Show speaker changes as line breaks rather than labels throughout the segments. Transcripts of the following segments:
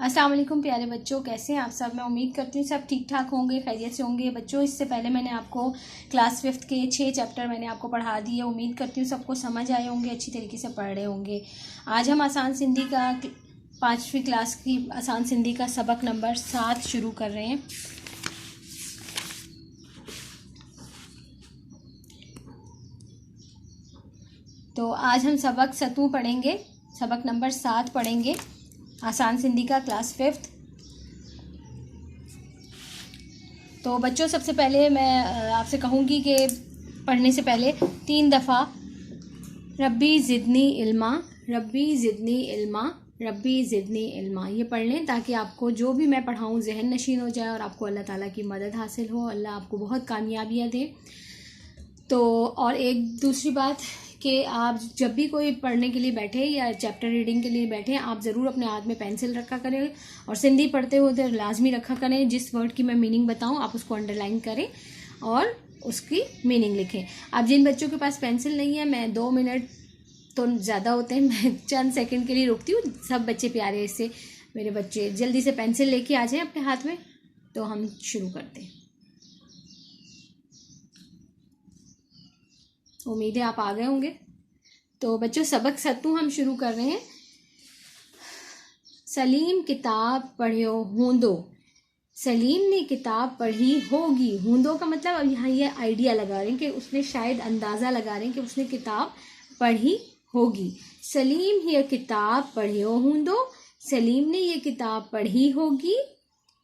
अस्सलाम वालेकुम प्यारे बच्चों, कैसे हैं आप सब। मैं उम्मीद करती हूँ सब ठीक ठाक होंगे, खैरियत से होंगे। बच्चों, इससे पहले मैंने आपको क्लास 5th के 6 चैप्टर मैंने आपको पढ़ा दिए। उम्मीद करती हूँ सबको समझ आए होंगे, अच्छी तरीके से पढ़ रहे होंगे। आज हम आसान सिंधी का 5वीं क्लास की आसान सिंधी का सबक नंबर 7 शुरू कर रहे हैं। तो आज हम सबक 7वां पढ़ेंगे, सबक नंबर 7 पढ़ेंगे आसान सिंधी का क्लास 5th। तो बच्चों, सबसे पहले मैं आपसे कहूँगी कि पढ़ने से पहले 3 दफ़ा रब्बी ज़िदनी इल्मा, रब्बी ज़िदनी इल्मा, रब्बी ज़िदनी इल्मा ये पढ़ लें, ताकि आपको जो भी मैं पढ़ाऊँ जहन नशीन हो जाए और आपको अल्लाह ताला की मदद हासिल हो। अल्लाह आपको बहुत कामयाबियाँ दे। तो और एक दूसरी बात कि आप जब भी कोई पढ़ने के लिए बैठे या चैप्टर रीडिंग के लिए बैठे, आप ज़रूर अपने हाथ में पेंसिल रखा करें और सिंधी पढ़ते हुए लाजमी रखा करें। जिस वर्ड की मैं मीनिंग बताऊं आप उसको अंडरलाइन करें और उसकी मीनिंग लिखें। अब जिन बच्चों के पास पेंसिल नहीं है, मैं 2 मिनट तो ज़्यादा होते हैं, मैं चंद सेकंड के लिए रुकती हूँ। सब बच्चे प्यारे इससे, मेरे बच्चे जल्दी से पेंसिल लेके आ जाएँ अपने हाथ में, तो हम शुरू करते हैं। उम्मीद है आप आ गए होंगे। तो बच्चों, सबक 7 हम शुरू कर रहे हैं। सलीम किताब पढ़ियो हूंदो, सलीम ने किताब पढ़ी होगी। हूंदो का मतलब अब यहाँ ये आइडिया लगा रहे हैं कि उसने, शायद अंदाज़ा लगा रहे हैं कि उसने किताब पढ़ी होगी। सलीम ये किताब पढ़ियो हूंदो, सलीम ने ये किताब पढ़ी होगी।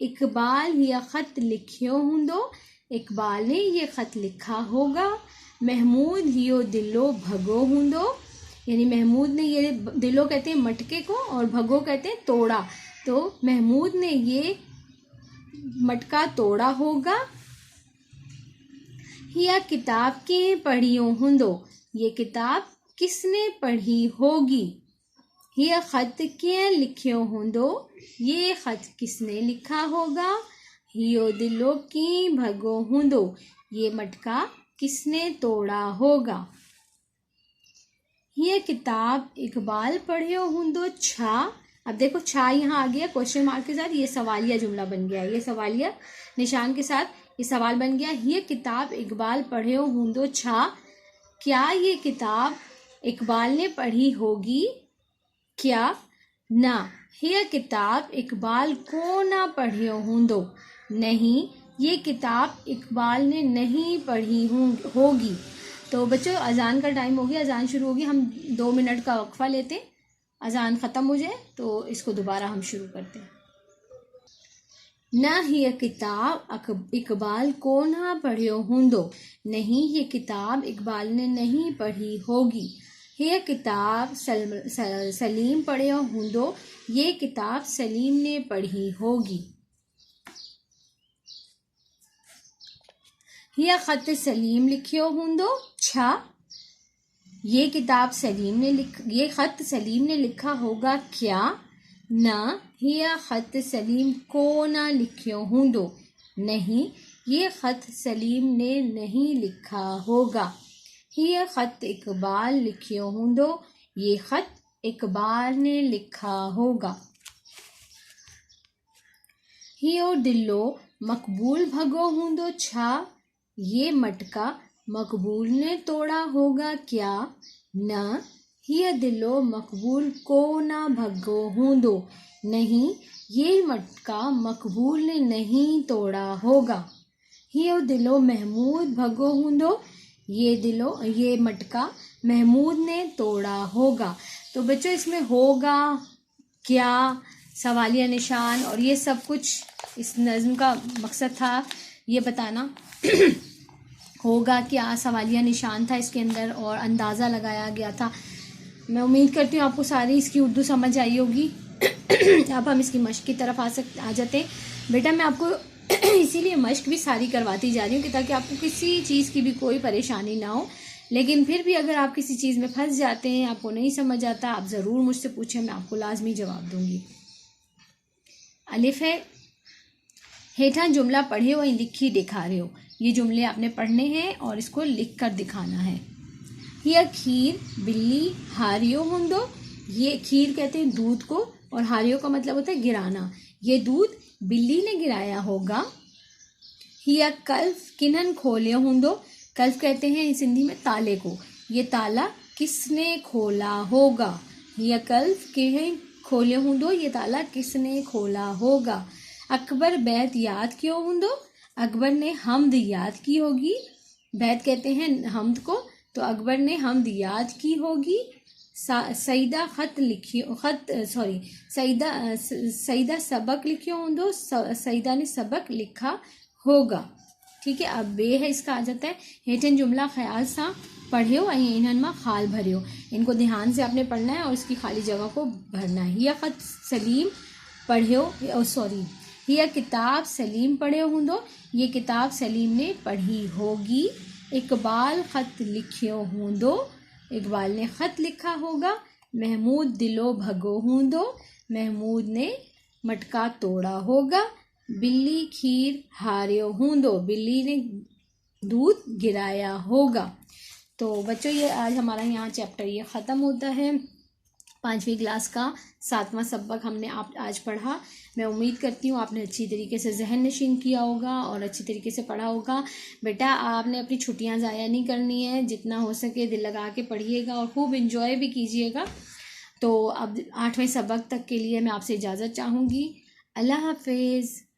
इकबाल ये ख़त लिखियो हूंदो, इकबाल ने ये ख़त लिखा होगा। महमूद हियो दिलो भगो हूंदो, यानी महमूद ने ये, दिलो कहते हैं मटके को और भगो कहते हैं तोड़ा, तो महमूद ने ये मटका तोड़ा होगा। यह किताब के पढ़ियो हूंदो, ये किताब किसने पढ़ी होगी। यह ख़त के लिखियो हूंदो, ये ख़त किसने लिखा होगा। हियो दिलो की भगो हूंदो, ये मटका किसने तोड़ा होगा। यह किताब इकबाल पढ़ियो हूंदो छा। अब देखो, छा यहाँ आ गया क्वेश्चन मार्क के साथ, ये सवालिया जुमला बन गया, ये सवालिया निशान के साथ ये सवाल बन गया। यह किताब इकबाल पढ़ियो हूंदो छा, क्या ये किताब इकबाल ने पढ़ी होगी क्या। ना, यह किताब इकबाल को ना पढ़ियो हूंदो, नहीं ये किताब इकबाल ने नहीं पढ़ी होगी। तो बच्चों, अजान का टाइम हो गया, अजान शुरू होगी। हम 2 मिनट का वक्फा लेते हैं, अजान ख़त्म हो जाए तो इसको दोबारा हम शुरू करते हैं। न यह किताब इकबाल को ना पढ़ियो हूंदो, नहीं ये किताब इकबाल ने नहीं पढ़ी होगी। यह किताब सलीम पढ़ियो हूंदो, ये किताब सलीम ने पढ़ी होगी। यह ख़त सलीम लिखियो हूंदो छा, ये किताब सलीम ने ये ख़त सलीम ने लिखा होगा क्या। ना, यह ख़त सलीम को ना लिखियो हूंदो, नहीं ये ख़त सलीम ने नहीं लिखा होगा। यह ख़त इकबाल लिखियो हूंदो, ये ख़त इकबाल ने लिखा होगा। हियो दिलो मकबूल भगो हूंदो छा, ये मटका मकबूल ने तोड़ा होगा क्या। न, यह दिलो मकबूल को ना भगो हूंदो, नहीं ये मटका मकबूल ने नहीं तोड़ा होगा। हियो दिलो महमूद भगो हूंदो, ये मटका महमूद ने तोड़ा होगा। तो बच्चों, इसमें होगा क्या, सवालिया निशान और ये सब कुछ इस नज़्म का मकसद था ये बताना। होगा क्या सवालिया निशान था इसके अंदर और अंदाज़ा लगाया गया था। मैं उम्मीद करती हूँ आपको सारी इसकी उर्दू समझ आई होगी। अब हम इसकी मश्क की तरफ आ जाते हैं। बेटा, मैं आपको इसीलिए मश्क भी सारी करवाती जा रही हूँ कि ताकि आपको किसी चीज़ की भी कोई परेशानी ना हो। लेकिन फिर भी अगर आप किसी चीज़ में फंस जाते हैं, आपको नहीं समझ आता, आप ज़रूर मुझसे पूछें, मैं आपको लाजमी जवाब दूँगी। अलिफ है, हेठा जुमला पढ़े वही लिखी दिखा रहे हो। ये जुमले आपने पढ़ने हैं और इसको लिख कर दिखाना है। यह खीर बिल्ली हारियो हूंदो, ये खीर कहते हैं दूध को, और हारियो का मतलब होता है गिराना। ये दूध बिल्ली ने गिराया होगा। हिया कल्फ किन्हन खोलियो हूंदो। कल्फ कहते हैं सिंधी में ताले को। ये ताला किसने खोला होगा। हिया कल्फ किन्हन खोलियो हूंदो। ये ताला किसने खोला होगा। अकबर बैत याद क्यों हूंदो। अकबर ने हमद याद की होगी। बैत कहते हैं हमद को, तो अकबर ने हमद याद की होगी। सईदा सईदा सबक लिखियो हूंदो। सईदा ने सबक लिखा होगा। ठीक है, अब बे है इसका आ जाता है। हेठन जुमला ख्याल सा पढ़ियो ऐं इन्हनि मां खाल भरियो। इनको ध्यान से आपने पढ़ना है और इसकी खाली जगह को भरना है। यह ख़त सलीम पढ़ियो यह किताब सलीम पढ़ियो हूंदो। ये किताब सलीम ने पढ़ी होगी। इकबाल ख़त लिखियो हूंदो। इकबाल ने ख़त लिखा होगा। महमूद दिलो भगो हूंदो। महमूद ने मटका तोड़ा होगा। बिल्ली खीर हारियो हूंदो। बिल्ली ने दूध गिराया होगा। तो बच्चों ये आज हमारा यहाँ चैप्टर ये ख़त्म होता है। 5वीं क्लास का 7वां सबक हमने आप आज पढ़ा। मैं उम्मीद करती हूँ आपने अच्छी तरीके से जहन नशीन किया होगा और अच्छी तरीके से पढ़ा होगा। बेटा आपने अपनी छुट्टियाँ ज़ाया नहीं करनी है, जितना हो सके दिल लगा के पढ़िएगा और खूब इंजॉय भी कीजिएगा। तो अब 8वें सबक तक के लिए मैं आपसे इजाज़त चाहूँगी। अल्लाह हाफिज़।